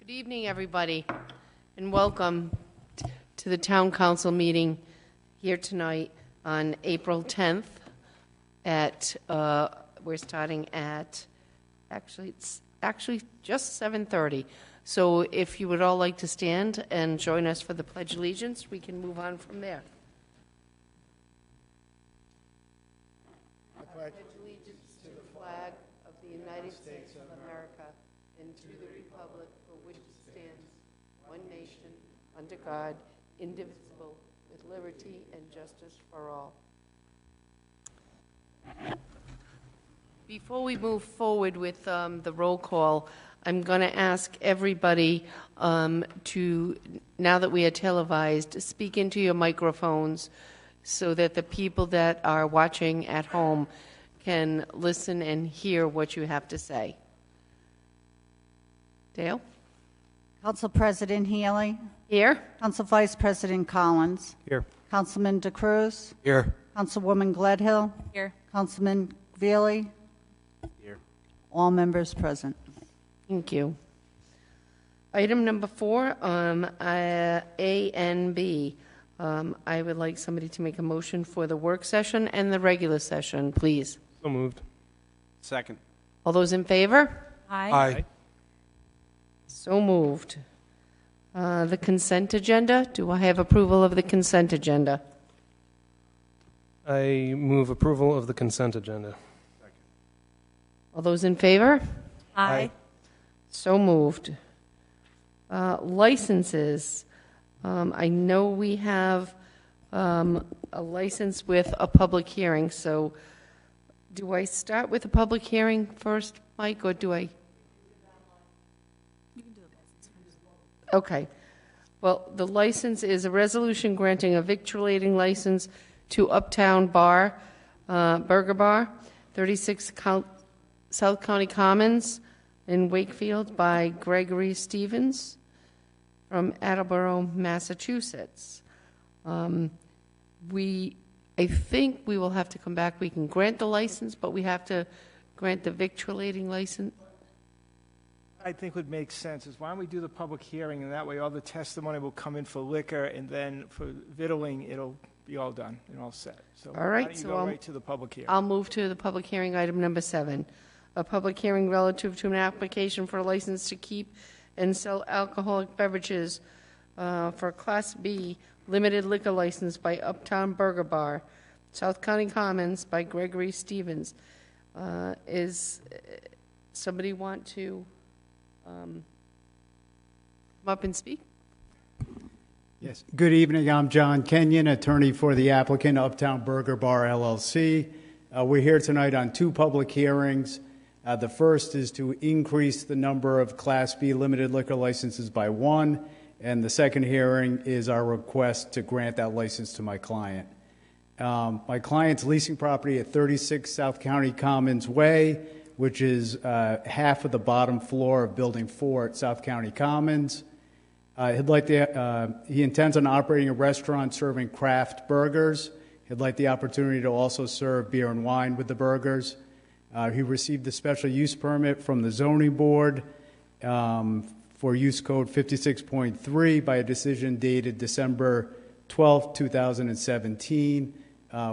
Good evening, everybody, and welcome to the Town Council meeting here tonight on April 10th at, we're starting at, it's actually just 7:30. So if you would all like to stand and join us for the Pledge of Allegiance, we can move on from there. I pledge allegiance to the flag of the United States of America and to the republic for which it stands, one nation, under God, indivisible, with liberty and justice for all. Before we move forward with the roll call, I'm going to ask everybody to, now that we are televised, speak into your microphones so that the people that are watching at home can listen and hear what you have to say. Dale? Council President Healy. Here. Council Vice President Collins. Here. Councilman DeCruz. Here. Councilwoman Gledhill. Here. Councilman Veely. Here. All members present. Thank you. Item number 4, A and B. I would like somebody to make a motion for the work session and the regular session, please. So moved. Second. All those in favor? Aye. So moved. The consent agenda. Do I have approval of the consent agenda? I move approval of the consent agenda. All those in favor? Aye. So moved. Licenses. I know we have a license with a public hearing, so do I start with the public hearing first, Mike, or do I? Okay. Well, the license is a resolution granting a victuallating license to Uptown Bar, Burger Bar, 36 South County Commons in Wakefield by Gregory Stevens from Attleboro, Massachusetts. I think we will have to come back. We can grant the license, but we have to grant the victuallating license. I think would make sense is why don't we do the public hearing, and that way all the testimony will come in for liquor, and then for vittling, it'll be all done and all set. So All right, why don't you so go right to the public hearing? I'll move to the public hearing, item number 7. A public hearing relative to an application for a license to keep and sell alcoholic beverages for Class B limited liquor license by Uptown Burger Bar, South County Commons by Gregory Stevens. Is somebody want to come up and speak? Yes. Good evening. I'm John Kenyon, attorney for the applicant, Uptown Burger Bar, LLC. We're here tonight on 2 public hearings. The first is to increase the number of Class B limited liquor licenses by 1, and the second hearing is our request to grant that license to my client. My client's leasing property at 36 South County Commons Way, which is half of the bottom floor of Building 4 at South County Commons. He intends on operating a restaurant serving craft burgers. He'd like the opportunity to also serve beer and wine with the burgers. He received a special use permit from the zoning board for use code 56.3 by a decision dated December 12, 2017,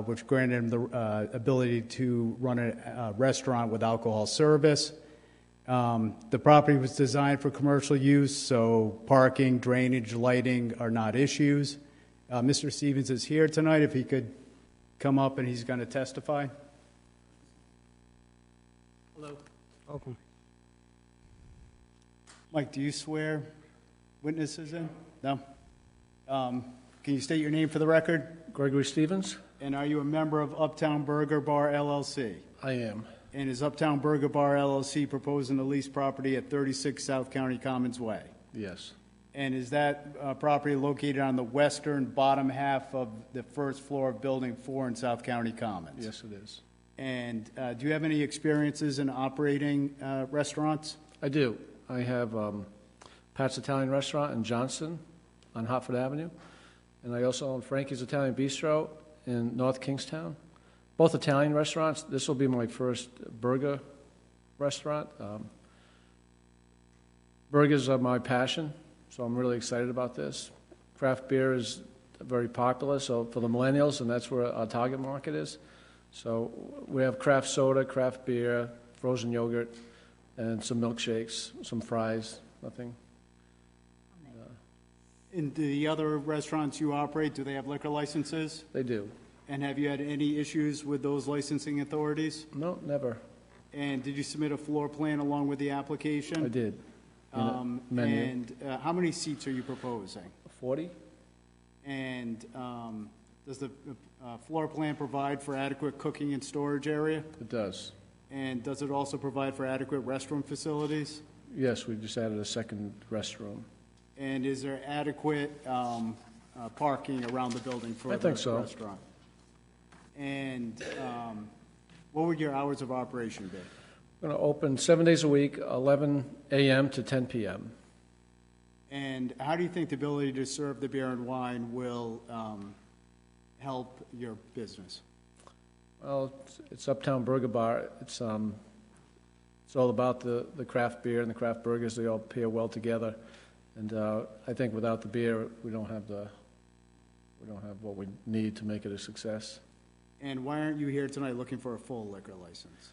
which granted him the ability to run a restaurant with alcohol service. The property was designed for commercial use, so parking, drainage, lighting are not issues. Mr. Stevens is here tonight. If he could come up, and he's going to testify. Hello. Welcome. Mike, do you swear witnesses in? No? Can you state your name for the record? Gregory Stevens. And are you a member of Uptown Burger Bar, LLC? I am. And is Uptown Burger Bar, LLC proposing to lease property at 36 South County Commons Way? Yes. And is that property located on the western bottom half of the first floor of Building 4 in South County Commons? Yes, it is. And do you have any experiences in operating restaurants? I do. I have Pat's Italian Restaurant in Johnston on Hartford Avenue. And I also own Frankie's Italian Bistro in North Kingstown. Both Italian restaurants. This will be my first burger restaurant. Burgers are my passion, so I'm really excited about this. Craft beer is very popular, so for the millennials, and that's where our target market is. So we have craft soda, craft beer, frozen yogurt, and some milkshakes, some fries, nothing. In the other restaurants you operate, do they have liquor licenses? They do. And have you had any issues with those licensing authorities? No, never. And did you submit a floor plan along with the application? I did. Menu. And how many seats are you proposing? 40? And does the floor plan provide for adequate cooking and storage area? It does. And does it also provide for adequate restroom facilities? Yes, we just added a second restroom. And is there adequate parking around the building for I the think so. restaurant? And what would your hours of operation be? We're going to open 7 days a week, 11 a.m. to 10 p.m. And how do you think the ability to serve the beer and wine will help your business? Well, it's Uptown Burger Bar. It's all about the craft beer and the craft burgers. They all pair well together. And I think without the beer, we don't have what we need to make it a success. And why aren't you here tonight looking for a full liquor license?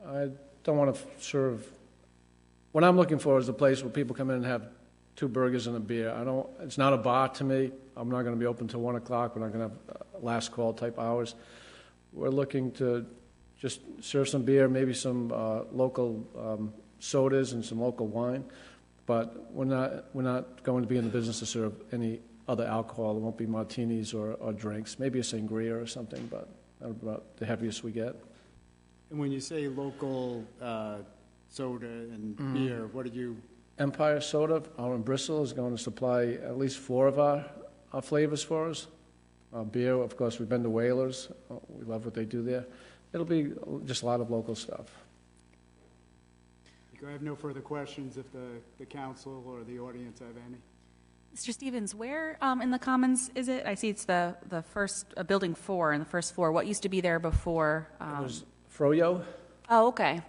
I don't want to serve. What I'm looking for is a place where people come in and have 2 burgers and a beer. It's not a bar to me. I'm not going to be open till 1 o'clock. We're not going to have last call type hours. We're looking to just serve some beer, maybe some local sodas and some local wine. But we're not going to be in the business to serve any other alcohol. It won't be martinis or drinks. Maybe a sangria or something, but that's about the heaviest we get. And when you say local soda and beer, what do you... Empire Soda out in Bristol is going to supply at least 4 of our flavors for us. Beer, of course, we've been to Whalers. We love what they do there. It'll be just a lot of local stuff. I have no further questions if the council or the audience have any. Mr. Stevens, where in the Commons is it? I see it's the first, building 4 in the first floor. What used to be there before? It was Froyo. Oh, okay.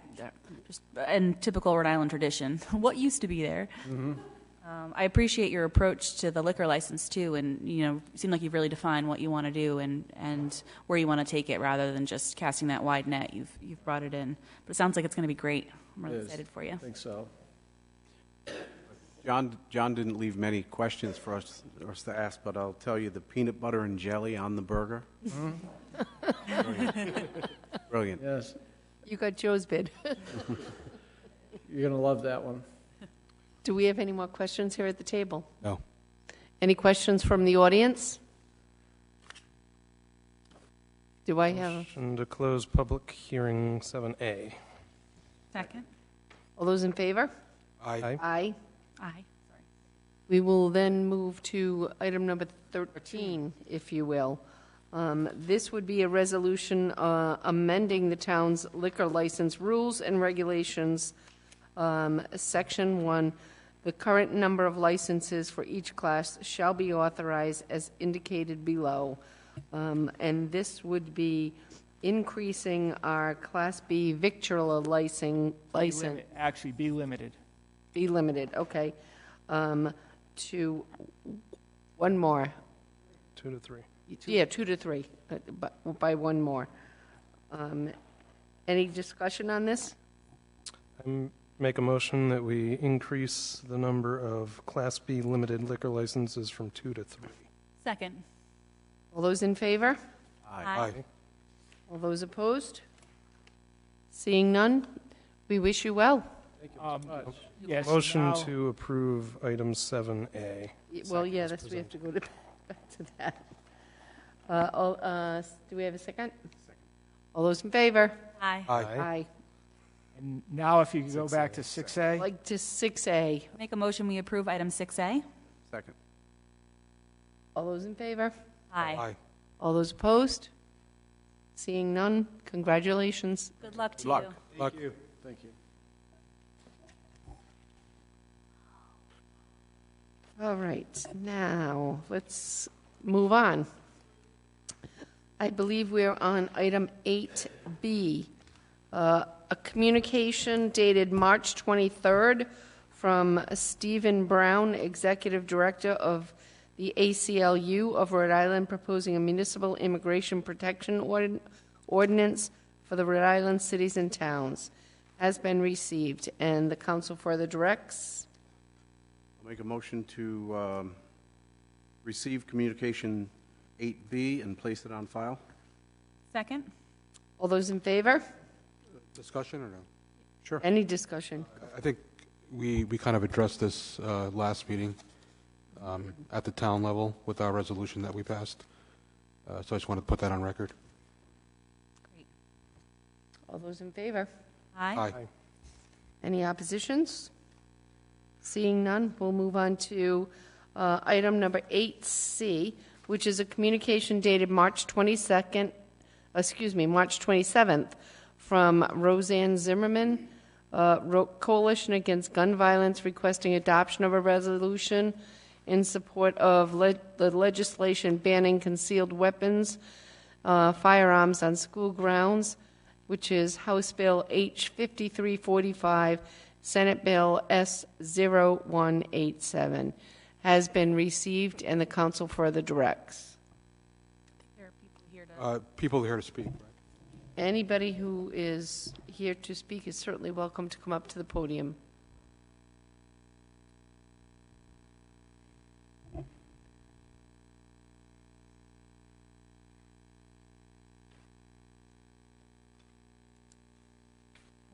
Just in typical Rhode Island tradition. What used to be there? Mm-hmm. I appreciate your approach to the liquor license, too, and, you seem like you've really defined what you want to do and where you want to take it rather than just casting that wide net. You've brought it in. But it sounds like it's going to be great. I'm really excited for you. I think so. John didn't leave many questions for us to ask, but I'll tell you, the peanut butter and jelly on the burger. Brilliant. Yes. You got Joe's bid. You're going to love that one. Do we have any more questions here at the table? No. Any questions from the audience? Do I have? Motion to close public hearing 7A. Second? All those in favor? Aye. Aye. Aye. We will then move to item number 13, if you will. This would be a resolution amending the town's liquor license rules and regulations. Section 1, the current number of licenses for each class shall be authorized as indicated below. And this would be increasing our Class B victualler license. Actually, be limited. Be limited, okay. To one more. 2 to 3. Yeah, 2 to 3, by one more. Any discussion on this? Make a motion that we increase the number of Class B limited liquor licenses from 2 to 3. Second. All those in favor? Aye. All those opposed? Seeing none, we wish you well. Yes. Motion now- to approve item 7A. Well, yeah, that's, we have to go back to that. Do we have a second? All those in favor? Aye. Aye. And now if you could go back to 6A. Like to 6A. Make a motion, we approve item 6A. Second. All those in favor? Aye. All those opposed? Seeing none, congratulations. Good luck to Good luck. you. Thank you. Thank you. All right, now, let's move on. I believe we're on item 8B. A communication dated March 23rd from Stephen Brown, Executive Director of the ACLU of Rhode Island, proposing a municipal immigration protection ordinance for the Rhode Island cities and towns, has been received, and the council further directs. I'll make a motion to receive communication 8B and place it on file. Second? All those in favor? Discussion or no? Sure. Any discussion? I think we kind of addressed this last meeting at the town level with our resolution that we passed. So I just want to put that on record. Great. All those in favor? Aye. Any oppositions? Seeing none, we'll move on to item number 8C, which is a communication dated March 27th from Roseanne Zimmerman, Coalition Against Gun Violence, requesting adoption of a resolution in support of the legislation banning concealed weapons, firearms on school grounds, which is House Bill H5345, Senate Bill S0187, has been received, and the council further directs. There are people here to... People here to speak. Right? Anybody who is here to speak is certainly welcome to come up to the podium.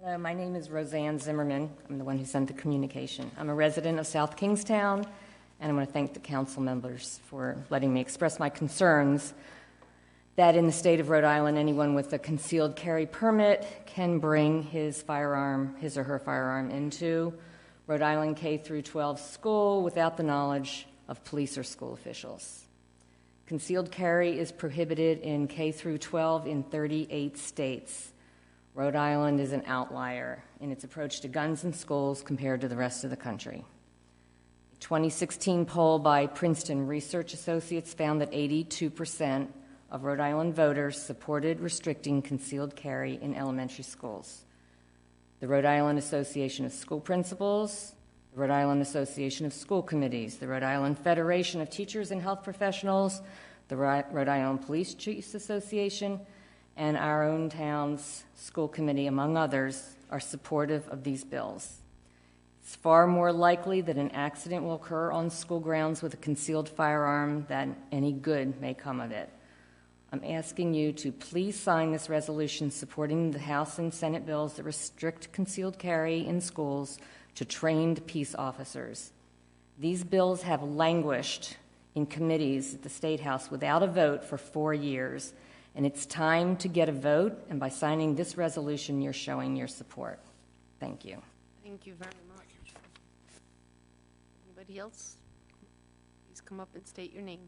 Hello, my name is Roseanne Zimmerman. I'm the one who sent the communication. I'm a resident of South Kingstown, and I want to thank the council members for letting me express my concerns that in the state of Rhode Island, anyone with a concealed carry permit can bring his or her firearm into Rhode Island K-12 school without the knowledge of police or school officials. Concealed carry is prohibited in K-12 in 38 states. Rhode Island is an outlier in its approach to guns in schools compared to the rest of the country. A 2016 poll by Princeton Research Associates found that 82% of Rhode Island voters supported restricting concealed carry in elementary schools. The Rhode Island Association of School Principals, the Rhode Island Association of School Committees, the Rhode Island Federation of Teachers and Health Professionals, the Rhode Island Police Chiefs Association, and our own town's school committee, among others, are supportive of these bills. It's far more likely that an accident will occur on school grounds with a concealed firearm than any good may come of it. I'm asking you to please sign this resolution supporting the House and Senate bills that restrict concealed carry in schools to trained peace officers. These bills have languished in committees at the State House without a vote for 4 years, and it's time to get a vote, and by signing this resolution, you're showing your support. Thank you. Thank you very much. Anybody else? Please come up and state your name.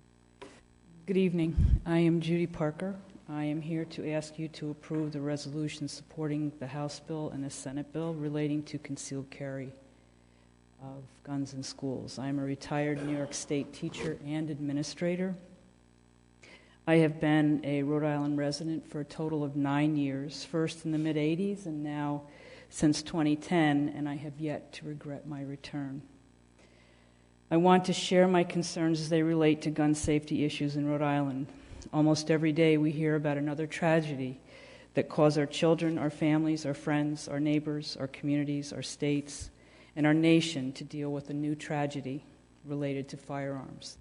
Good evening. I am Judy Parker. I am here to ask you to approve the resolution supporting the House bill and the Senate bill relating to concealed carry of guns in schools. I am a retired New York State teacher and administrator. I have been a Rhode Island resident for a total of 9 years, first in the mid-'80s and now since 2010, and I have yet to regret my return. I want to share my concerns as they relate to gun safety issues in Rhode Island. Almost every day we hear about another tragedy that cause our children, our families, our friends, our neighbors, our communities, our states, and our nation to deal with a new tragedy related to firearms.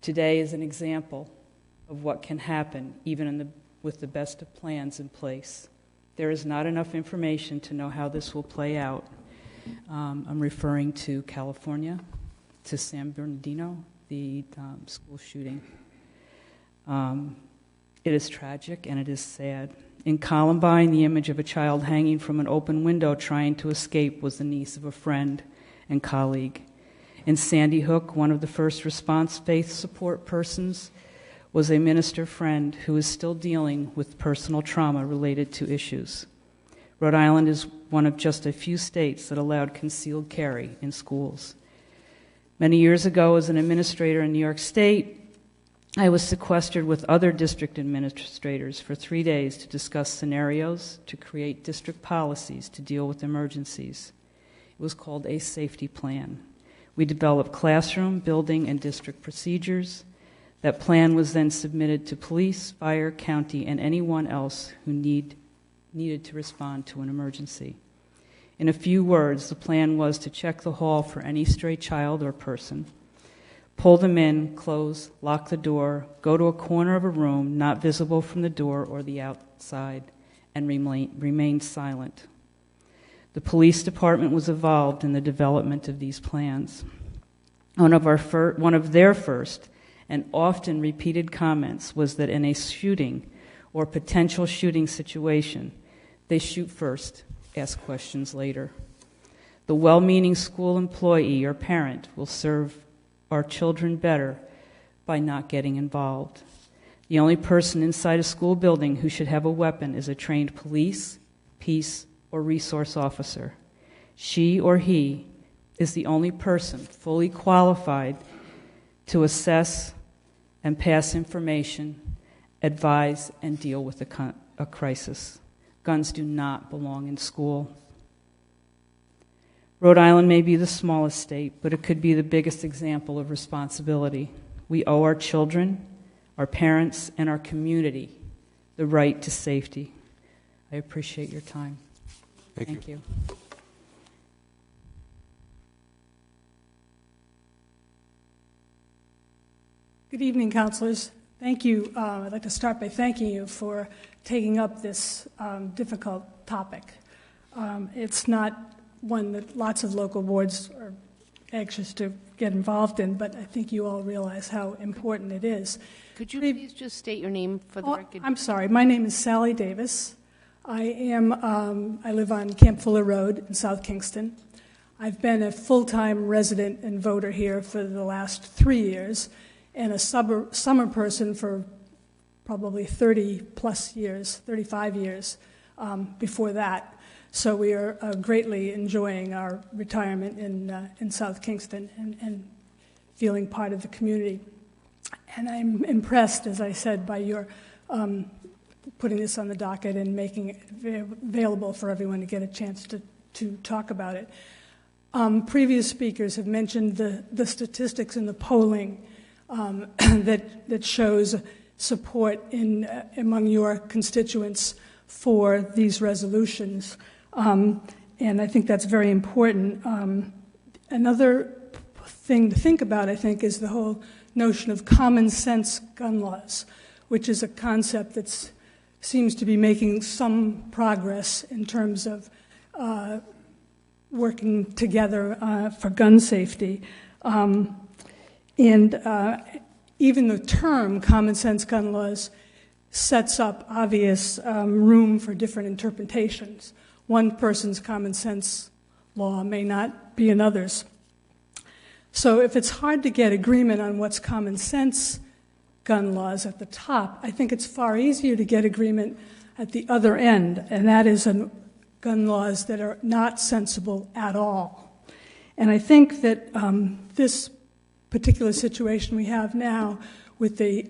Today is an example of what can happen even with the best of plans in place. There is not enough information to know how this will play out. I'm referring to California, to San Bernardino, the school shooting. It is tragic and it is sad. In Columbine, the image of a child hanging from an open window trying to escape was the niece of a friend and colleague. In Sandy Hook, one of the first response faith support persons was a minister friend who is still dealing with personal trauma related to issues. Rhode Island is one of just a few states that allowed concealed carry in schools. Many years ago, as an administrator in New York State, I was sequestered with other district administrators for 3 days to discuss scenarios, to create district policies to deal with emergencies. It was called a safety plan. We developed classroom, building, and district procedures. That plan was then submitted to police, fire, county, and anyone else who needed to respond to an emergency. In a few words, the plan was to check the hall for any stray child or person, pull them in, close, lock the door, go to a corner of a room not visible from the door or the outside, and remain silent. The police department was involved in the development of these plans. One of their first and often repeated comments was that in a shooting or potential shooting situation, they shoot first, ask questions later. The well-meaning school employee or parent will serve our children better by not getting involved. The only person inside a school building who should have a weapon is a trained police, peace, or resource officer. She or he is the only person fully qualified to assess and pass information, advise, and deal with a crisis. Guns do not belong in school. Rhode Island may be the smallest state, but it could be the biggest example of responsibility. We owe our children, our parents, and our community the right to safety. I appreciate your time. Thank you. Good evening, councilors. Thank you. I'd like to start by thanking you for taking up this difficult topic. It's not one that lots of local boards are anxious to get involved in, but I think you all realize how important it is. Could you please just state your name for the record? I'm sorry. My name is Sally Davis. I live on Camp Fuller Road in South Kingston. I've been a full-time resident and voter here for the last 3 years, and a summer person for probably 30-plus years, 35 years before that. So we are greatly enjoying our retirement in South Kingston and feeling part of the community. And I'm impressed, as I said, by your putting this on the docket and making it available for everyone to get a chance to talk about it. Previous speakers have mentioned the statistics and the polling that shows support among your constituents for these resolutions. And I think that's very important. Another thing to think about, I think, is the whole notion of common sense gun laws, which is a concept that seems to be making some progress in terms of working together for gun safety. And even the term common sense gun laws sets up obvious room for different interpretations. One person's common sense law may not be another's. So if it's hard to get agreement on what's common sense gun laws at the top, I think it's far easier to get agreement at the other end, and that is on gun laws that are not sensible at all. And I think that this particular situation we have now with the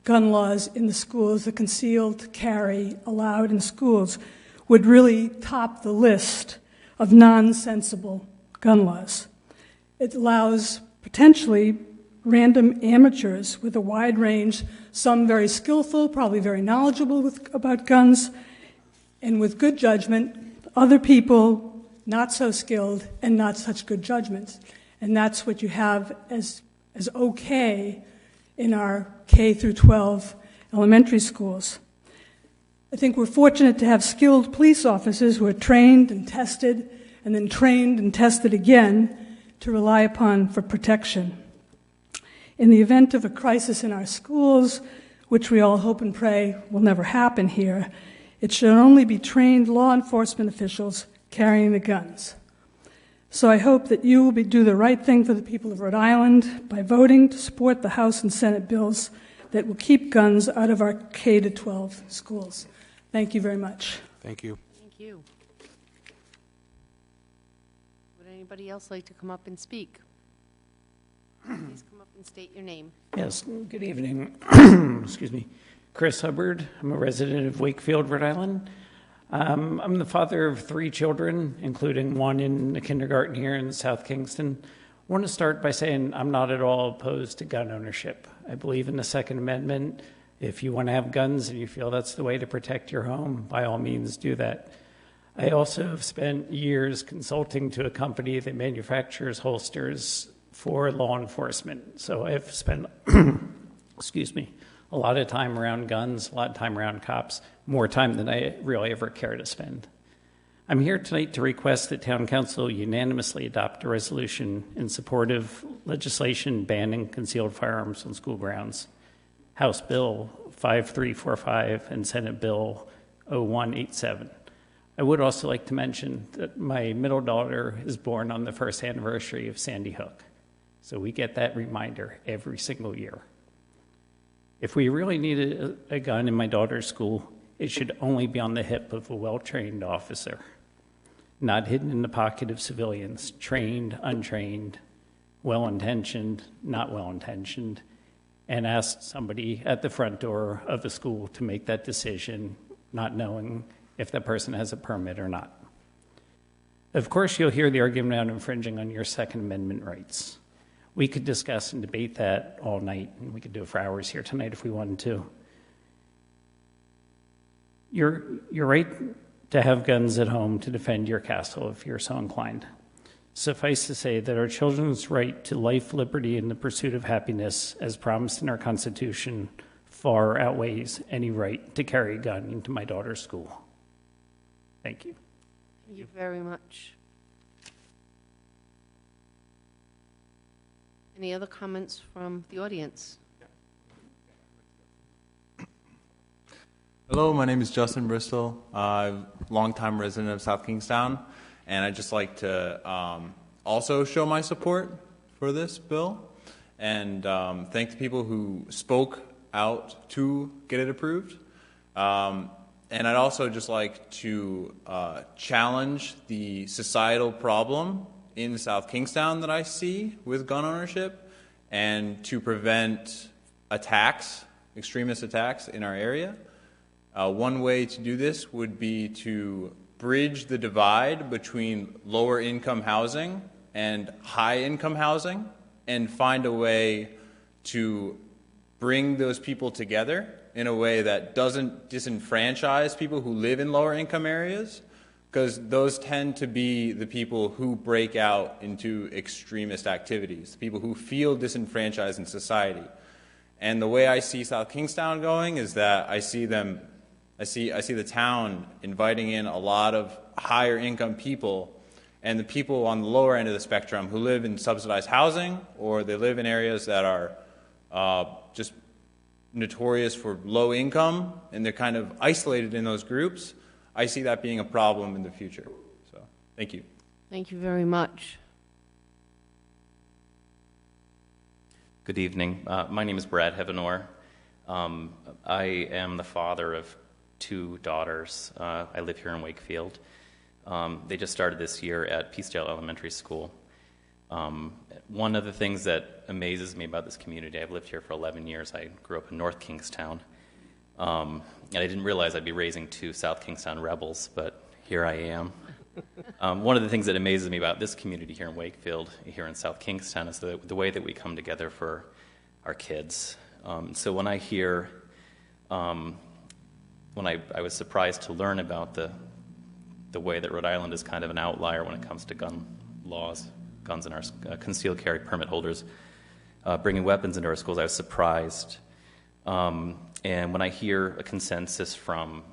gun laws in the schools, the concealed carry allowed in schools, would really top the list of non-sensible gun laws. It allows potentially random amateurs with a wide range, some very skillful, probably very knowledgeable about guns, and with good judgment, other people not so skilled and not such good judgments. And that's what you have as okay in our K through 12 elementary schools. I think we're fortunate to have skilled police officers who are trained and tested, and then trained and tested again to rely upon for protection. In the event of a crisis in our schools, which we all hope and pray will never happen here, it should only be trained law enforcement officials carrying the guns. So I hope that you will do the right thing for the people of Rhode Island by voting to support the House and Senate bills that will keep guns out of our K-12 schools. Thank you very much. Thank you. Thank you. Would anybody else like to come up and speak? Please come up and state your name. Yes, good evening. Excuse me. Chris Hubbard. I'm a resident of Wakefield, Rhode Island. I'm the father of 3 children, including one in the kindergarten here in South Kingston. I want to start by saying I'm not at all opposed to gun ownership. I believe in the Second Amendment. If you want to have guns and you feel that's the way to protect your home, by all means do that. I also have spent years consulting to a company that manufactures holsters for law enforcement. So I've spent, excuse me, a lot of time around guns, a lot of time around cops, more time than I really ever care to spend. I'm here tonight to request that Town Council unanimously adopt a resolution in support of legislation banning concealed firearms on school grounds. House Bill 5345 and Senate Bill 0187. I would also like to mention that my middle daughter is born on the first anniversary of Sandy Hook. So we get that reminder every single year. If we really need a gun in my daughter's school, it should only be on the hip of a well-trained officer, not hidden in the pocket of civilians, trained, untrained, well-intentioned, not well-intentioned, and ask somebody at the front door of the school to make that decision, not knowing if that person has a permit or not. Of course, you'll hear the argument about infringing on your Second Amendment rights. We could discuss and debate that all night, and we could do it for hours here tonight if we wanted to. You're right to have guns at home to defend your castle if you're so inclined. Suffice to say that our children's right to life, liberty, and the pursuit of happiness, as promised in our Constitution, far outweighs any right to carry a gun into my daughter's school. Thank you. Thank you very much. Any other comments from the audience? Hello, my name is Justin Bristol. I'm a longtime resident of South Kingstown, and I'd just like to also show my support for this bill and thank the people who spoke out to get it approved. And I'd also just like to challenge the societal problem in South Kingstown that I see with gun ownership and to prevent attacks, extremist attacks in our area. One way to do this would be to bridge the divide between lower income housing and high income housing and find a way to bring those people together in a way that doesn't disenfranchise people who live in lower income areas, because those tend to be the people who break out into extremist activities, the people who feel disenfranchised in society. And the way I see South Kingstown going is that I see the town inviting in a lot of higher income people, and the people on the lower end of the spectrum who live in subsidized housing or they live in areas that are just notorious for low income and they're kind of isolated in those groups. I see that being a problem in the future. So, thank you. Thank you very much. Good evening. My name is Brad Heavenor. I am the father of 2 daughters. I live here in Wakefield. They just started this year at Peacedale Elementary School. One of the things that amazes me about this community, I've lived here for 11 years. I grew up in North Kingstown. And I didn't realize I'd be raising 2 South Kingstown rebels, but here I am. One of the things that amazes me about this community here in Wakefield, here in South Kingstown, is the way that we come together for our kids. So when I hear, when I was surprised to learn about the way that Rhode Island is kind of an outlier when it comes to gun laws, guns in our concealed carry permit holders, bringing weapons into our schools, I was surprised. And when I hear a consensus from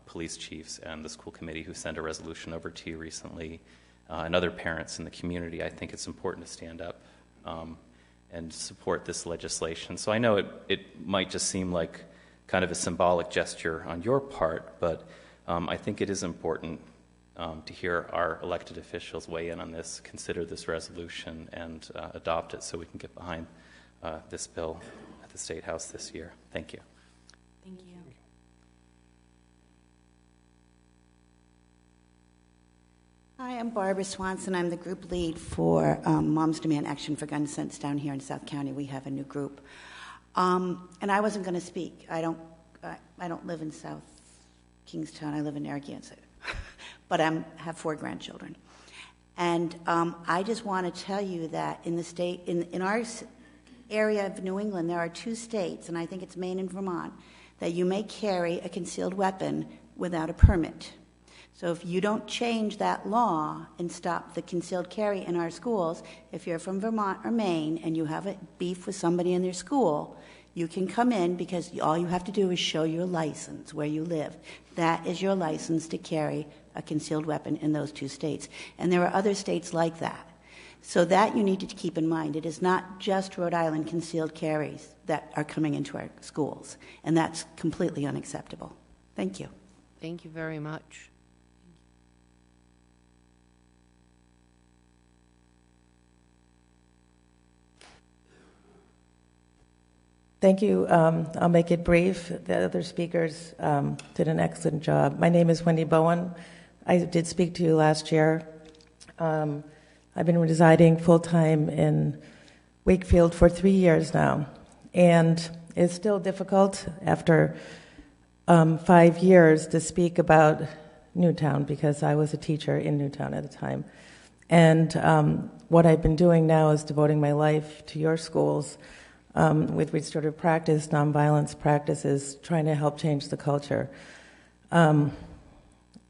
police chiefs and the school committee who sent a resolution over to you recently, and other parents in the community, I think it's important to stand up and support this legislation. So I know it might just seem like kind of a symbolic gesture on your part, but I think it is important to hear our elected officials weigh in on this, consider this resolution, and adopt it so we can get behind this bill at the State House this year. Thank you. Thank you. Hi, I'm Barbara Swanson. I'm the group lead for Moms Demand Action for Gun Sense down here in South County. We have a new group. And I wasn't going to speak. I don't live in South Kingstown. I live in Narragansett, but I have 4 grandchildren. And I just want to tell you that in the state, in our area of New England, there are 2 states, and I think it's Maine and Vermont, that you may carry a concealed weapon without a permit. So if you don't change that law and stop the concealed carry in our schools, if you're from Vermont or Maine and you have a beef with somebody in their school, you can come in because all you have to do is show your license where you live. That is your license to carry a concealed weapon in those 2 states. And there are other states like that. So that you need to keep in mind. It is not just Rhode Island concealed carries that are coming into our schools, and that's completely unacceptable. Thank you. Thank you very much. Thank you. I'll make it brief. The other speakers did an excellent job. My name is Wendy Bowen. I did speak to you last year. I've been residing full-time in Wakefield for 3 years now, and it's still difficult after 5 years to speak about Newtown because I was a teacher in Newtown at the time. And what I've been doing now is devoting my life to your schools with restorative practice, nonviolence practices, trying to help change the culture. And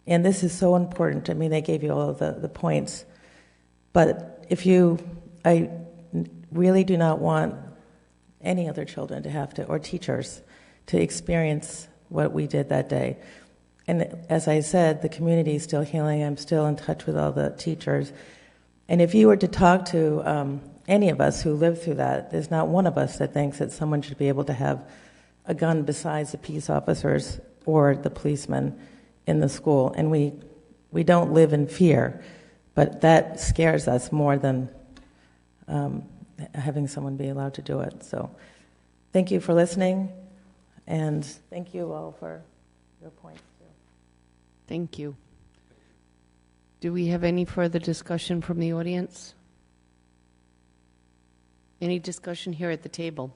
this is so important. I mean, they gave you all of the points. But I really do not want any other children to have to, or teachers, to experience what we did that day. And as I said, the community is still healing. I'm still in touch with all the teachers. And if you were to talk to any of us who lived through that, there's not one of us that thinks that someone should be able to have a gun besides the peace officers or the policemen in the school. And we don't live in fear. But that scares us more than having someone be allowed to do it. So thank you for listening, and thank you all for your points, too. Thank you. Do we have any further discussion from the audience? Any discussion here at the table?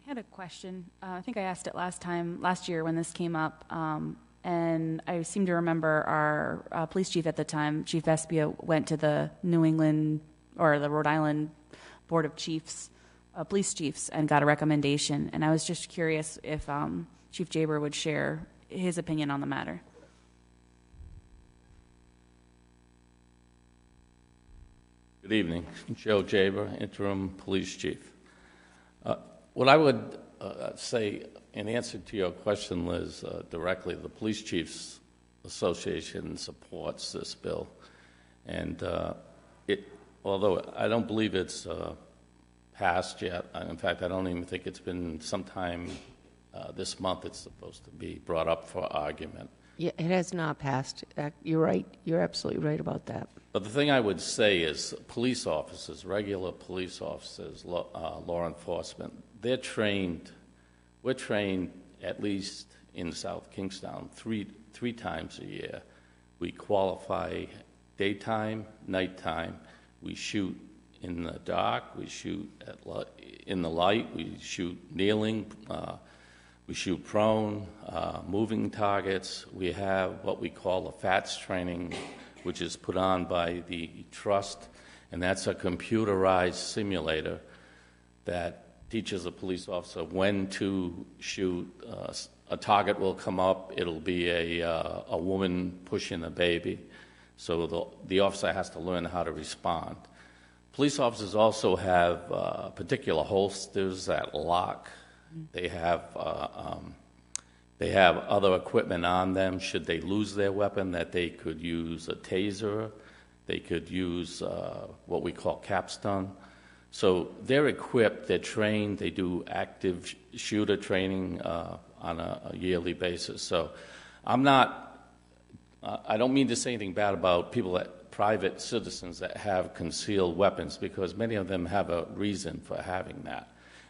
I had a question. I think I asked it last year when this came up. And I seem to remember our police chief at the time, Chief Vespia, went to the New England or the Rhode Island Board of Chiefs, police chiefs, and got a recommendation. And I was just curious if Chief Jaber would share his opinion on the matter. Good evening. Joe Jaber, interim police chief. What I would say in answer to your question, Liz, directly, the Police Chiefs Association supports this bill. And although I don't believe it's passed yet, in fact, I don't even think it's been sometime this month it's supposed to be brought up for argument. Yeah, it has not passed. You're right. You're absolutely right about that. But the thing I would say is police officers, regular police officers, law enforcement, they're trained. We're trained at least in South Kingstown three times a year. We qualify daytime, nighttime. We shoot in the dark. We shoot in the light. We shoot kneeling. We shoot prone, moving targets. We have what we call the FATS training, which is put on by the Trust, and that's a computerized simulator that teaches a police officer when to shoot. A target will come up. It'll be a woman pushing a baby. So the officer has to learn how to respond. Police officers also have particular holsters that lock. They have other equipment on them should they lose their weapon, that they could use a taser. They could use what we call capstun. So they're equipped, they're trained, they do active shooter training on a yearly basis. So I don't mean to say anything bad about private citizens that have concealed weapons, because many of them have a reason for having that.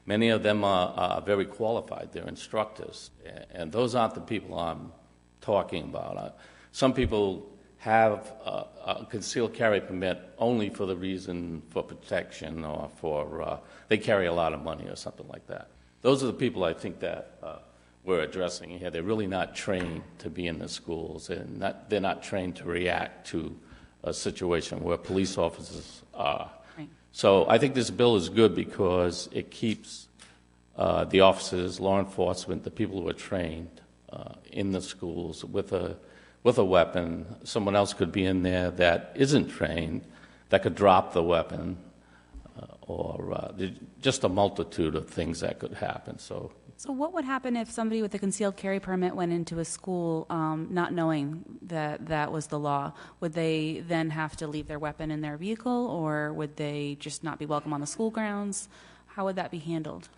Many of them are very qualified, they're instructors, and those aren't the people I'm talking about. Some people have a concealed carry permit only for the reason for protection or for they carry a lot of money or something like that. Those are the people I think that we're addressing here. They're really not trained to be in the schools, and they're not trained to react to a situation where police officers are. Right. So I think this bill is good because it keeps the officers, law enforcement, the people who are trained in the schools with a weapon. Someone else could be in there that isn't trained, that could drop the weapon, or just a multitude of things that could happen. So what would happen if somebody with a concealed carry permit went into a school not knowing that that was the law? Would they then have to leave their weapon in their vehicle, or would they just not be welcome on the school grounds? How would that be handled?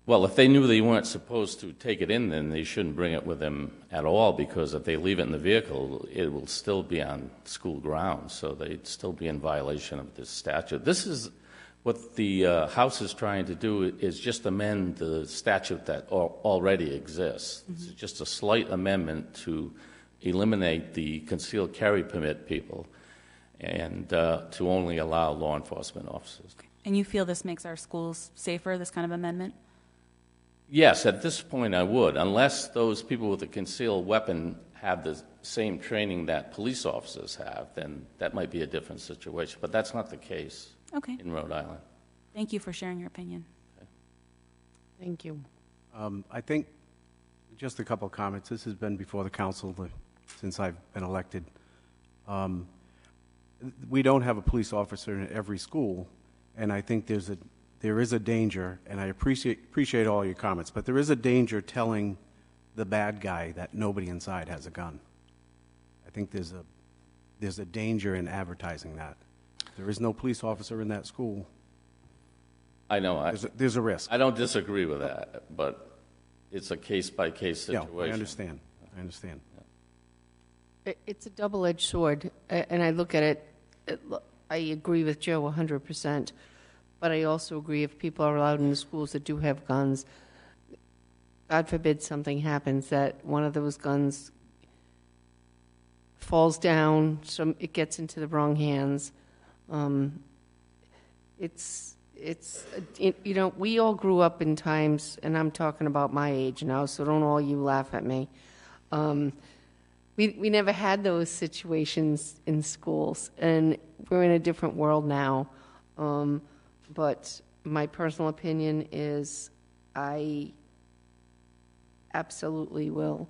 well, if they knew they weren't supposed to take it in, then they shouldn't bring it with them at all, because if they leave it in the vehicle, it will still be on school grounds, so they'd still be in violation of this statute. This is what the House is trying to do, is just amend the statute that already exists. Mm-hmm. It's just a slight amendment to eliminate the concealed carry permit people and to only allow law enforcement officers. And you feel this makes our schools safer, this kind of amendment? Yes, at this point I would, unless those people with a concealed weapon have the same training that police officers have, then that might be a different situation. But that's not the case in Rhode Island. Thank you for sharing your opinion. Okay. Thank you. I think just a couple of comments. This has been before the council since I've been elected. We don't have a police officer in every school, and I think there is a danger, and I appreciate all your comments, but there is a danger telling the bad guy that nobody inside has a gun. I think there's a danger in advertising that. There is no police officer in that school. I know. There's a risk. I don't disagree with that, but it's a case-by-case situation. Yeah, I understand. I understand. It's a double-edged sword, and I look at it, I agree with Joe 100%, but I also agree if people are allowed in the schools that do have guns, God forbid something happens, that one of those guns falls down, so it gets into the wrong hands. We all grew up in times, and I'm talking about my age now, so don't all you laugh at me. We never had those situations in schools, and we're in a different world now. But my personal opinion is I absolutely will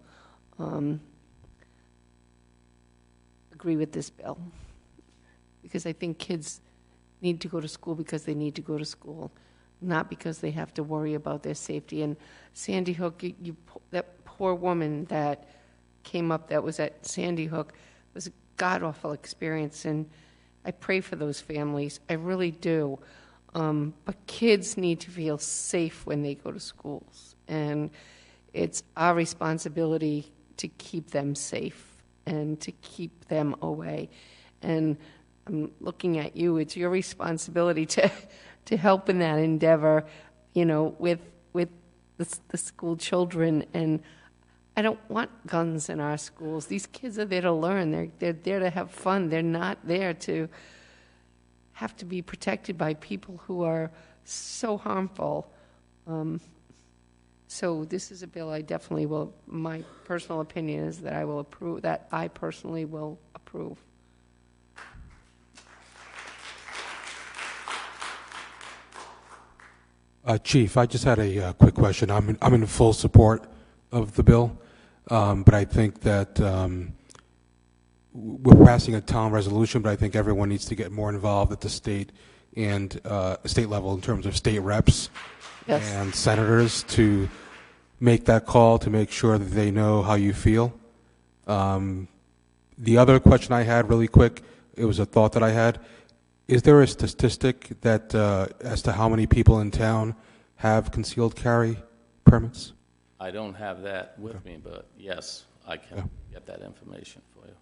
agree with this bill, because I think kids need to go to school because they need to go to school, not because they have to worry about their safety. And Sandy Hook, that poor woman that came up that was at Sandy Hook, was a god-awful experience, and I pray for those families. I really do. But kids need to feel safe when they go to schools, and it's our responsibility to keep them safe and to keep them away. And I'm looking at you. It's your responsibility to help in that endeavor, with the school children. And I don't want guns in our schools. These kids are there to learn. They're there to have fun. They're not there to have to be protected by people who are so harmful. So this is a bill I definitely will, my personal opinion is that I will approve, that I personally will approve. Chief, I just had a quick question. I'm in full support of the bill, but I think that we're passing a town resolution, but I think everyone needs to get more involved at the state and state level in terms of state reps and senators to make that call, to make sure that they know how you feel. The other question I had really quick, it was a thought that I had. Is there a statistic that as to how many people in town have concealed carry permits? I don't have that with me, but yes, I can get that information for you.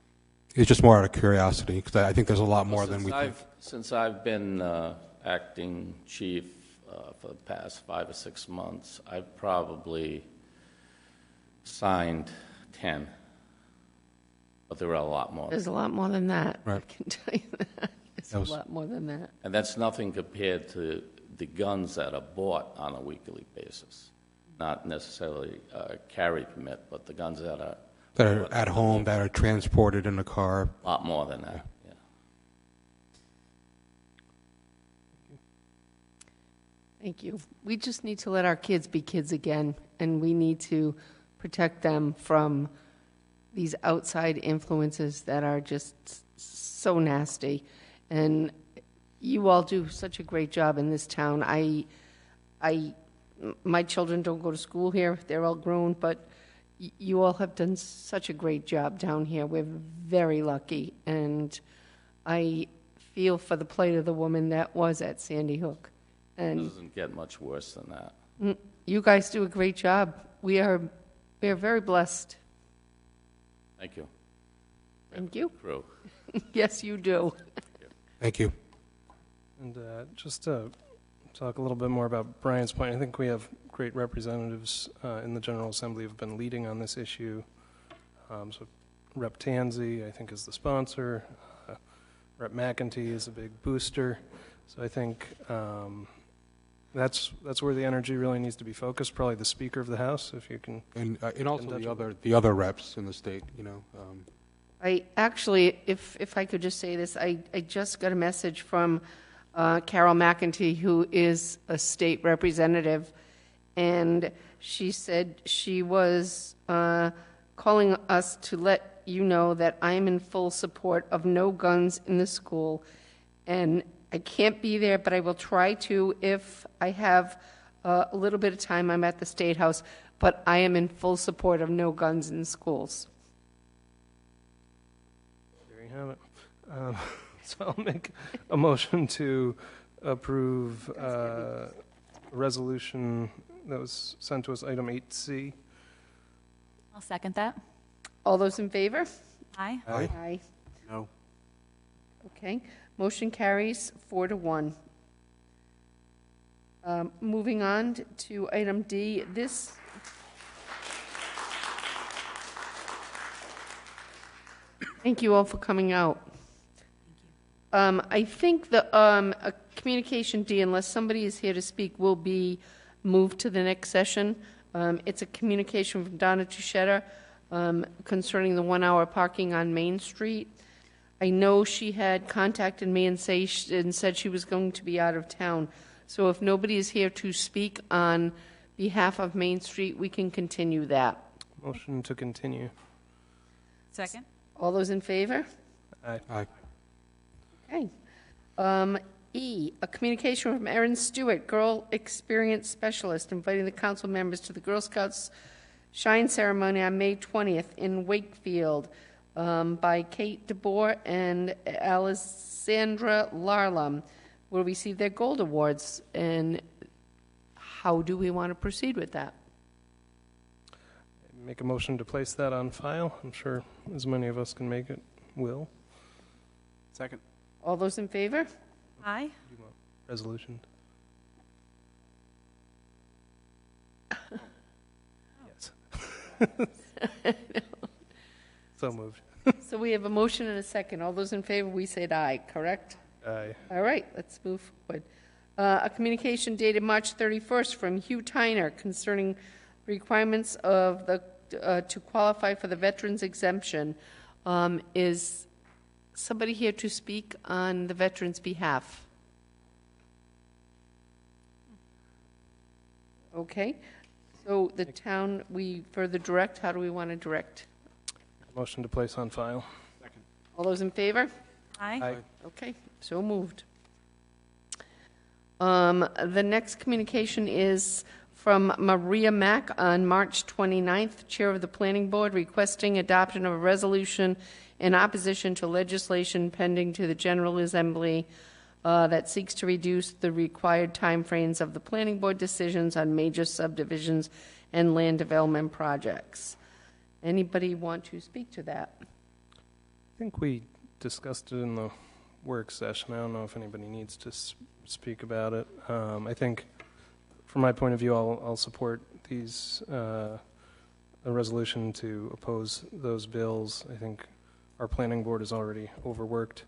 It's just more out of curiosity, because I think there's a lot more than we think. Since I've been acting chief for the past 5 or 6 months, I've probably signed 10, but there are a lot more. There's a lot more than that. Right. I can tell you that. It's a lot more than that. And that's nothing compared to the guns that are bought on a weekly basis. not necessarily carry permit, but the guns that are at home, that are transported in a car. a lot more than that. Yeah. Thank you. We just need to let our kids be kids again, and we need to protect them from these outside influences that are just so nasty. And you all do such a great job in this town. My children don't go to school here. They're all grown, but you all have done such a great job down here. We're very lucky, and I feel for the plight of the woman that was at Sandy Hook. It doesn't get much worse than that. You guys do a great job. We are very blessed. Thank you. Thank you. Crew. Yes, you do. Thank you. And just to talk a little bit more about Brian's point, I think we have great representatives in the General Assembly who have been leading on this issue. So Rep. Tanzi, I think, is the sponsor. Rep. McEntee is a big booster. So I think that's where the energy really needs to be focused. Probably the Speaker of the House, if you can. And also the other reps in the state, you know. I actually, if I could just say this, I just got a message from Carol McEntee, who is a state representative, and she said she was calling us to let you know that I am in full support of no guns in the school, and I can't be there, but I will try to if I have a little bit of time. I'm at the State House, but I am in full support of no guns in schools. There you have it. So I'll make a motion to approve a resolution that was sent to us, item 8C. I'll second that. All those in favor? Aye. Aye. Aye. No. Okay. Motion carries 4-1. Moving on to item D. Thank you all for coming out. I think the a communication D, unless somebody is here to speak, will be moved to the next session. It's a communication from Donna Tuchetta concerning the 1-hour parking on Main Street. I know she had contacted me and said she was going to be out of town. So if nobody is here to speak on behalf of Main Street, we can continue that. Motion to continue. Second. All those in favor? Aye. Aye. Okay. E, a communication from Erin Stewart, Girl Experience Specialist, inviting the council members to the Girl Scouts Shine Ceremony on May 20th in Wakefield. By Kate DeBoer and Alessandra Larlam will receive their gold awards. And how do we want to proceed with that? Make a motion to place that on file. I'm sure as many of us can make it will. Second. All those in favor? Aye. Resolution. Yes. So moved. So we have a motion and a second. All those in favor, we said aye, correct? Aye. All right, let's move forward. A communication dated March 31st from Hugh Tyner concerning requirements of the to qualify for the veterans exemption. Is somebody here to speak on the veterans' behalf? Okay. So the town, we further direct. How do we want to direct? Motion to place on file. Second. All those in favor? Aye. Aye. Okay, so moved. The next communication is from Maria Mack on March 29th, Chair of the Planning Board, requesting adoption of a resolution in opposition to legislation pending to the General Assembly that seeks to reduce the required timeframes of the Planning Board decisions on major subdivisions and land development projects. Anybody want to speak to that? I think we discussed it in the work session. I don't know if anybody needs to speak about it. I think, from my point of view, I'll support these a resolution to oppose those bills. I think our planning board is already overworked.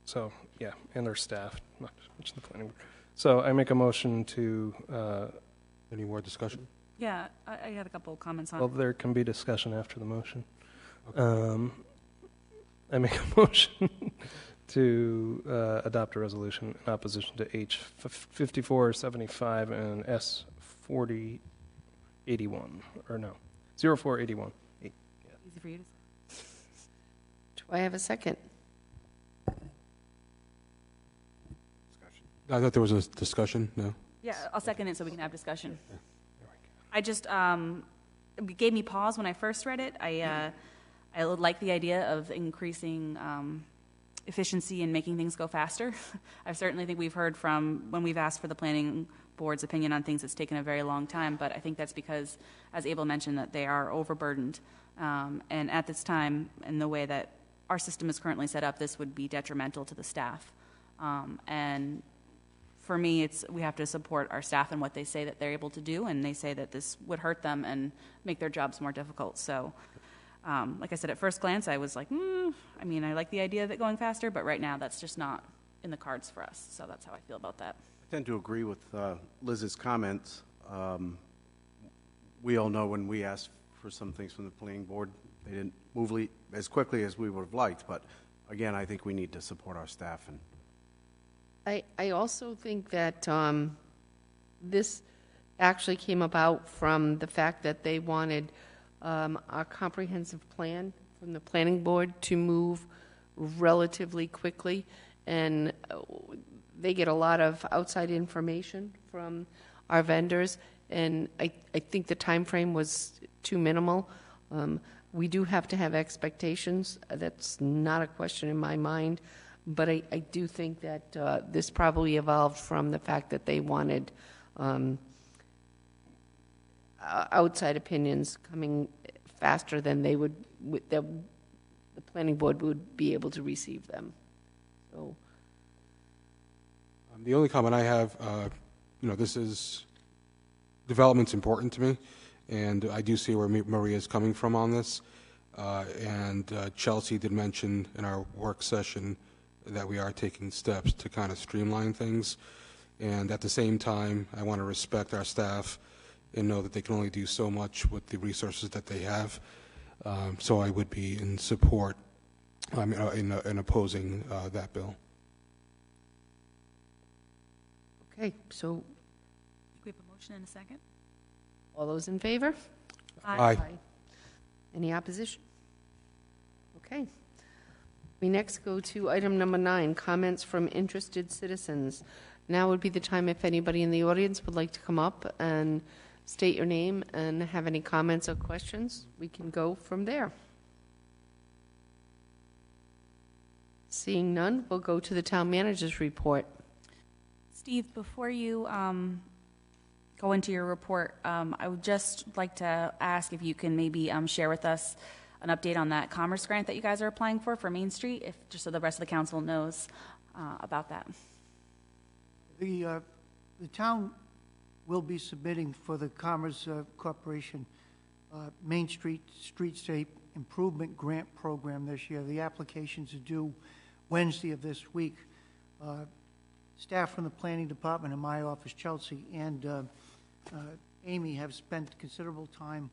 So yeah, and their staff, not much the planning board. So I make a motion to, Any more discussion? Yeah, I had a couple of comments on well, it. there can be discussion after the motion. I make a motion to adopt a resolution in opposition to H 5475 and S 4081, or no, 0481. Easy for you to say. Do I have a second? I thought there was a discussion, no? Yeah, I'll second it so we can have discussion. I just, it gave me pause when I first read it. I like the idea of increasing efficiency and making things go faster. I certainly think we've heard from, when we've asked for the planning board's opinion on things, it's taken a very long time, but I think that's because, as Abel mentioned, that they are overburdened. And at this time, in the way that our system is currently set up, this would be detrimental to the staff. And for me, we have to support our staff and what they say that they're able to do, and they say that this would hurt them and make their jobs more difficult. So, like I said, at first glance, I was like, I mean, I like the idea of it going faster, but right now that's just not in the cards for us. So that's how I feel about that. I tend to agree with Liz's comments. We all know when we asked for some things from the planning board, they didn't move as quickly as we would have liked, but again, I think we need to support our staff. And I also think that this actually came about from the fact that they wanted a comprehensive plan from the planning board to move relatively quickly, and they get a lot of outside information from our vendors, and I think the time frame was too minimal. We do have to have expectations. That's not a question in my mind. But I do think that this probably evolved from the fact that they wanted outside opinions coming faster than they would, that the planning board would be able to receive them. So, The only comment I have, this is, development's important to me, and I do see where Maria is coming from on this. And Chelsea did mention in our work session that we are taking steps to kind of streamline things. And at the same time, I want to respect our staff and know that they can only do so much with the resources that they have. So I would be in support, in opposing that bill. okay, so We have a motion and a second. all those in favor? Aye. Any opposition? Okay. We next go to item number 9, comments from interested citizens. Now would be the time if anybody in the audience would like to come up and state your name and have any comments or questions. We can go from there. Seeing none, we'll go to the town manager's report. Steve, before you go into your report, I would just like to ask if you can maybe share with us an update on that Commerce grant that you guys are applying for Main Street, just so the rest of the council knows about that. The town will be submitting for the Commerce Corporation Main Street Streetscape Improvement Grant Program this year. The applications are due Wednesday of this week. Staff from the Planning Department in my office, Chelsea, and Amy have spent considerable time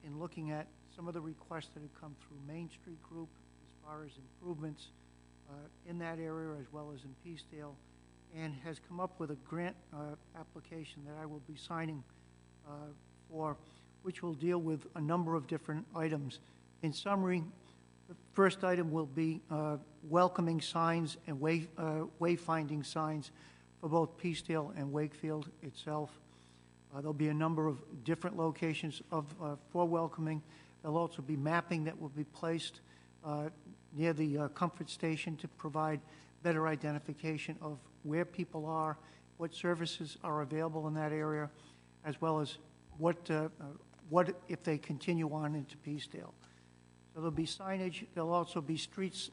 in looking at some of the requests that have come through Main Street Group as far as improvements in that area as well as in Peacedale, and has come up with a grant application that I will be signing for, which will deal with a number of different items. In summary, the first item will be welcoming signs and wayfinding signs for both Peacedale and Wakefield itself. There'll be a number of different locations for welcoming. There'll also be mapping that will be placed near the comfort station to provide better identification of where people are, what services are available in that area, as well as what if they continue on into Peacedale. So there'll be signage. There'll also be street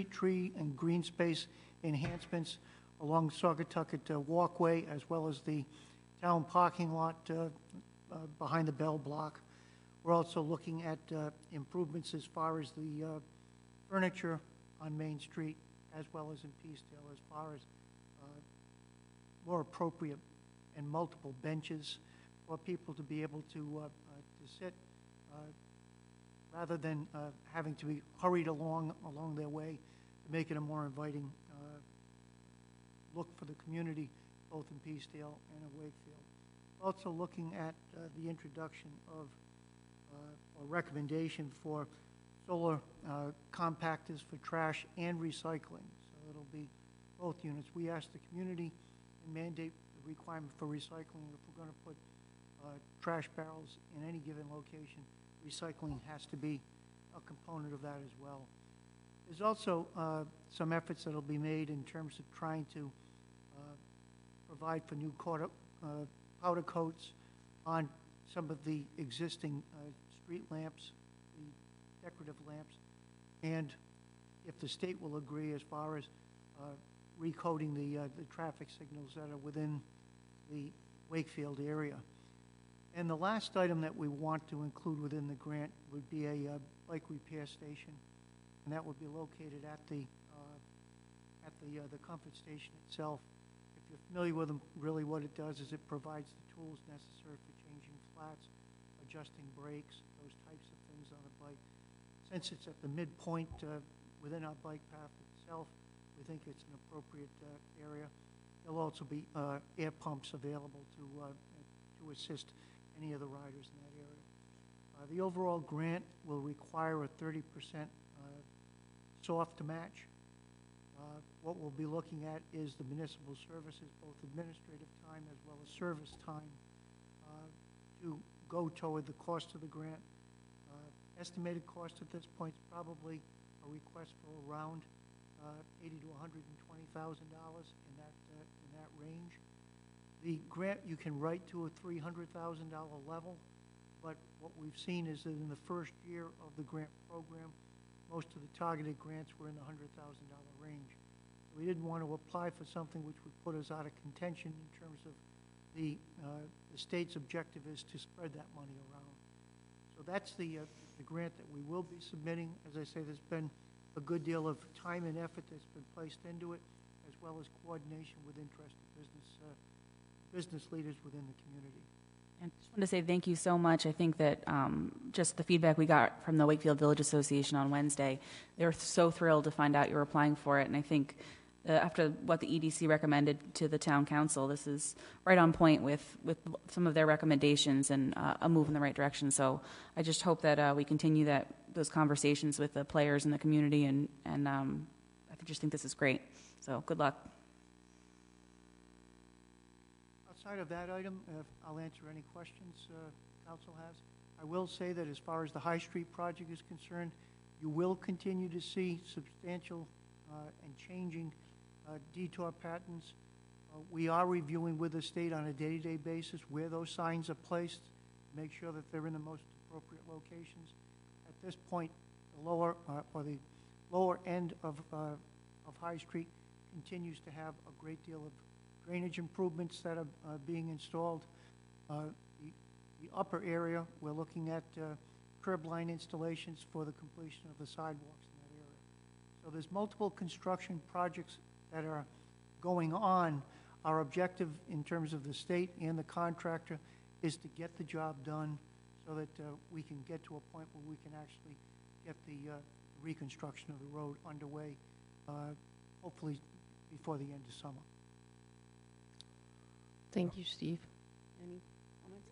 tree and green space enhancements along Saugatucket Walkway, as well as the town parking lot behind the Bell Block. We're also looking at improvements as far as the furniture on Main Street, as well as in Peacedale, as far as more appropriate and multiple benches for people to be able to sit rather than having to be hurried along their way, to make it a more inviting look for the community, both in Peacedale and in Wakefield. Also looking at the introduction of or recommendation for solar compactors for trash and recycling. So it'll be both units. We asked the community to mandate the requirement for recycling. If we're going to put trash barrels in any given location, recycling has to be a component of that as well. There's also some efforts that will be made in terms of trying to provide for new powder coats on some of the existing street lamps, the decorative lamps, and if the state will agree as far as recoating the traffic signals that are within the Wakefield area. And the last item that we want to include within the grant would be a bike repair station, and that would be located at the Comfort Station itself. If you're familiar with them, really what it does is it provides the tools necessary for changing flats, adjusting brakes, those types of things on a bike. Since it's at the midpoint within our bike path itself, we think it's an appropriate area. There'll also be air pumps available to assist any of the riders in that area. The overall grant will require a 30% soft match. What we'll be looking at is the municipal services, both administrative time as well as service time, to go toward the cost of the grant. Estimated cost at this point is probably a request for around $80,000 to $120,000 in that range. The grant you can write to a $300,000 level, but what we've seen is that in the first year of the grant program, most of the targeted grants were in the $100,000 range. We didn't want to apply for something which would put us out of contention in terms of the state's objective is to spread that money around. So that's the grant that we will be submitting. As I say, there's been a good deal of time and effort that's been placed into it, as well as coordination with interested business leaders within the community. And I just want to say thank you so much. I think that just the feedback we got from the Wakefield Village Association on Wednesday, they were so thrilled to find out you were applying for it. And I think after what the EDC recommended to the town council, this is right on point with some of their recommendations and a move in the right direction. So I just hope that we continue those conversations with the players in the community, and I just think this is great. So good luck. Outside of that item, I'll answer any questions council has. I will say that as far as the High Street project is concerned, you will continue to see substantial and changing detour patterns. We are reviewing with the state on a day-to-day basis where those signs are placed to make sure that they're in the most appropriate locations. At this point, the lower end of High Street continues to have a great deal of drainage improvements that are being installed. The upper area, we're looking at curb line installations for the completion of the sidewalks in that area. So there's multiple construction projects that are going on. Our objective in terms of the state and the contractor is to get the job done so that we can get to a point where we can actually get the reconstruction of the road underway, hopefully before the end of summer. Thank you, Steve. Any comments?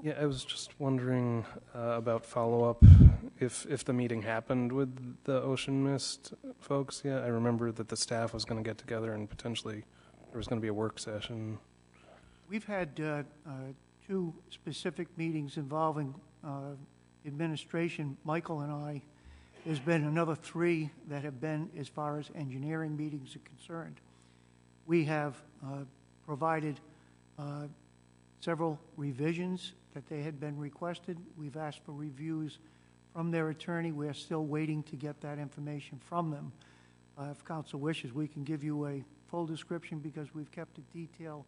Yeah, I was just wondering about follow-up, if the meeting happened with the Ocean Mist folks. Yeah, I remember that the staff was going to get together and potentially there was going to be a work session. We've had 2 specific meetings involving administration, Michael and I. There's been another 3 that have been as far as engineering meetings are concerned. We have provided several revisions that they had been requested. We've asked for reviews from their attorney. We're still waiting to get that information from them. If council wishes, we can give you a full description because we've kept a detailed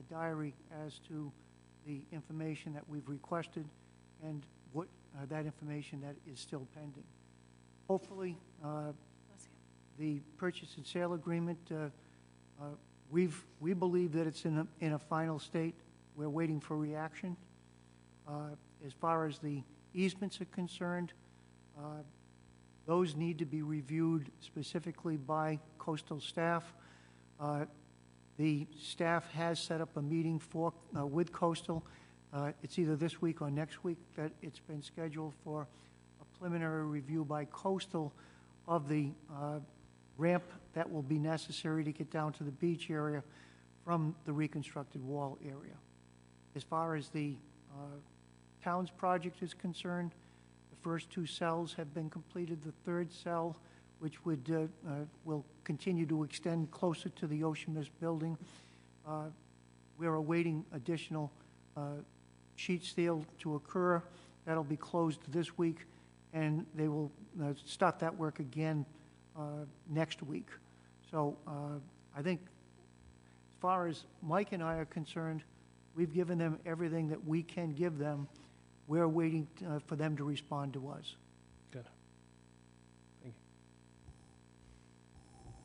diary as to the information that we've requested and what that information that is still pending. Hopefully, the purchase and sale agreement We believe that it's in a final state. We're waiting for reaction. As far as the easements are concerned, those need to be reviewed specifically by coastal staff. The staff has set up a meeting with coastal. It's either this week or next week that it's been scheduled for a preliminary review by coastal of the ramp that will be necessary to get down to the beach area from the reconstructed wall area. As far as the town's project is concerned, the first 2 cells have been completed. The third cell, which will continue to extend closer to the Ocean Mist building, we're awaiting additional sheet steel to occur. That'll be closed this week, and they will start that work again next week. So I think as far as Mike and I are concerned, we've given them everything that we can give them. We're waiting for them to respond to us. Good. Thank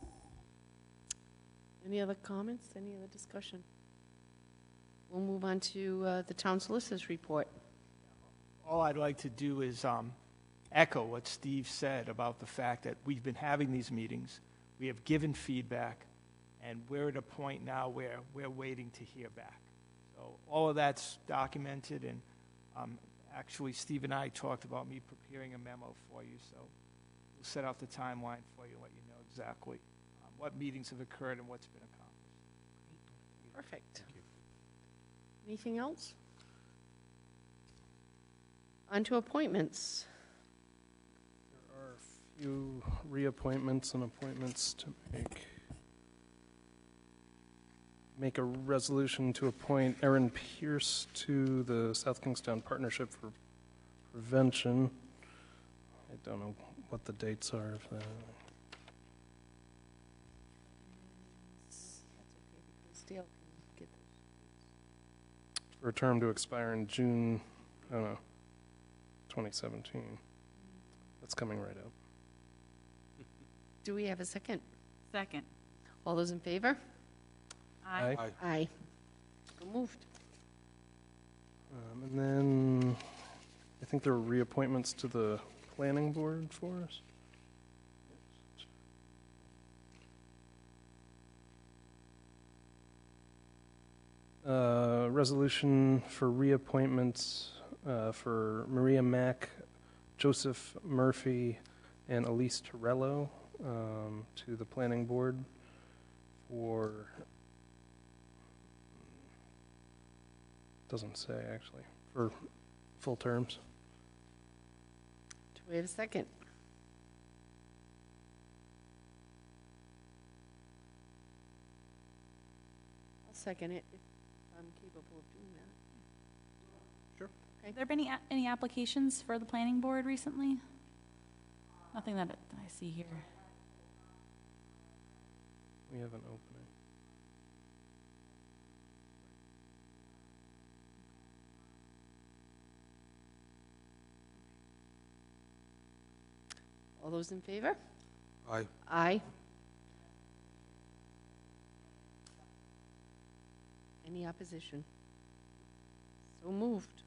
you. Any other comments? Any other discussion? We'll move on to the town solicitor's report. All I'd like to do is echo what Steve said about the fact that we've been having these meetings, we have given feedback, and we're at a point now where we're waiting to hear back. So all of that's documented, and actually Steve and I talked about me preparing a memo for you, so we'll set out the timeline for you and let you know exactly what meetings have occurred and what's been accomplished. Perfect. Thank you. Anything else? On to appointments. There are a few reappointments and appointments to make a resolution to appoint Erin Pierce to the South Kingstown Partnership for Prevention. I don't know what the dates are of that. For a term to expire in June, 2017. That's coming right up. Do we have a second? Second. All those in favor? Aye. Aye. So moved. And then I think there are reappointments to the planning board for us. Resolution for reappointments for Maria Mack, Joseph Murphy, and Elise Torello to the planning board for, doesn't say actually, for full terms. Do we have a second? I'll second it if I'm capable of doing that. Sure. Have there been any applications for the planning board recently? Nothing that I see here. We have an opening. All those in favor? Aye. Aye. Any opposition? So moved.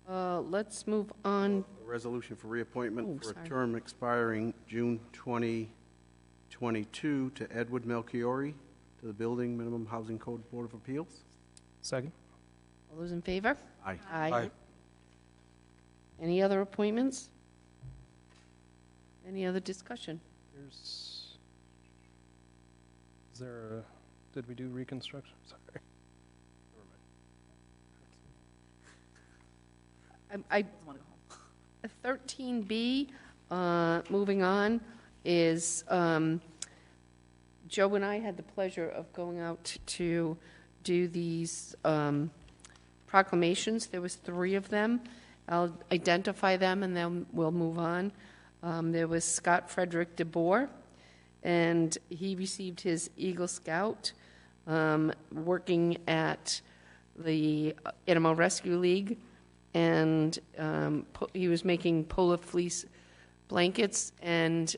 Let's move on. A resolution for reappointment for sorry. a term expiring June 2022 to Edward Melchiori to the Building Minimum Housing Code Board of Appeals. Second. All those in favor? Aye. Aye. Any other appointments? Any other discussion? Is there a, did we do reconstruction? Sorry. I 13B, moving on, is Joe and I had the pleasure of going out to do these proclamations. There was 3 of them. I'll identify them and then we'll move on. There was Scott Frederick DeBoer, and he received his Eagle Scout working at the Animal Rescue League, and he was making polar fleece blankets and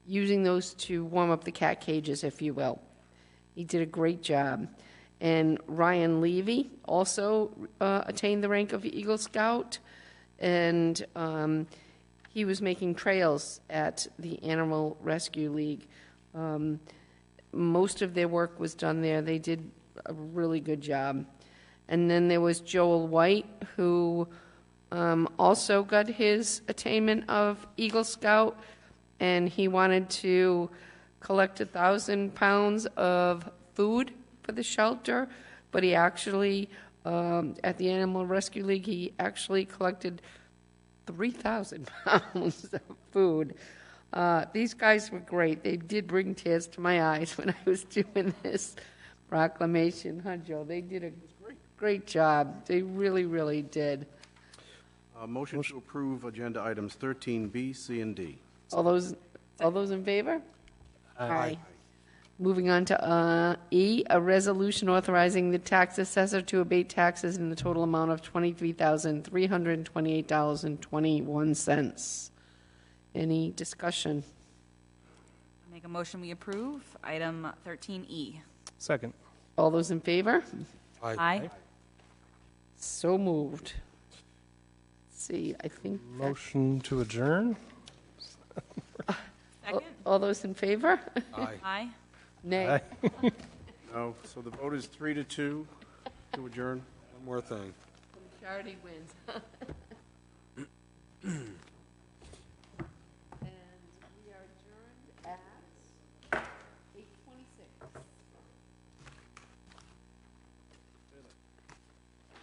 using those to warm up the cat cages, if you will. He did a great job. And Ryan Levy also attained the rank of Eagle Scout, and he was making trails at the Animal Rescue League. Most of their work was done there. They did a really good job. And then there was Joel White, who also got his attainment of Eagle Scout, and he wanted to collect 1,000 pounds of food for the shelter, but he actually, at the Animal Rescue League, he actually collected 3,000 pounds of food. These guys were great. They did bring tears to my eyes when I was doing this proclamation, huh, Joe? They did a great job. They really, really did. Motion to approve agenda items 13B, C, and D. All those in favor? Aye. Moving on to E, a resolution authorizing the tax assessor to abate taxes in the total amount of $23,328.21. Any discussion? I make a motion we approve item 13E. Second. All those in favor? Aye. So moved. Let's see, I think. Motion to adjourn? Second. All those in favor? Aye. Nay. No, so the vote is 3-2 to adjourn. One more thing. Charity wins.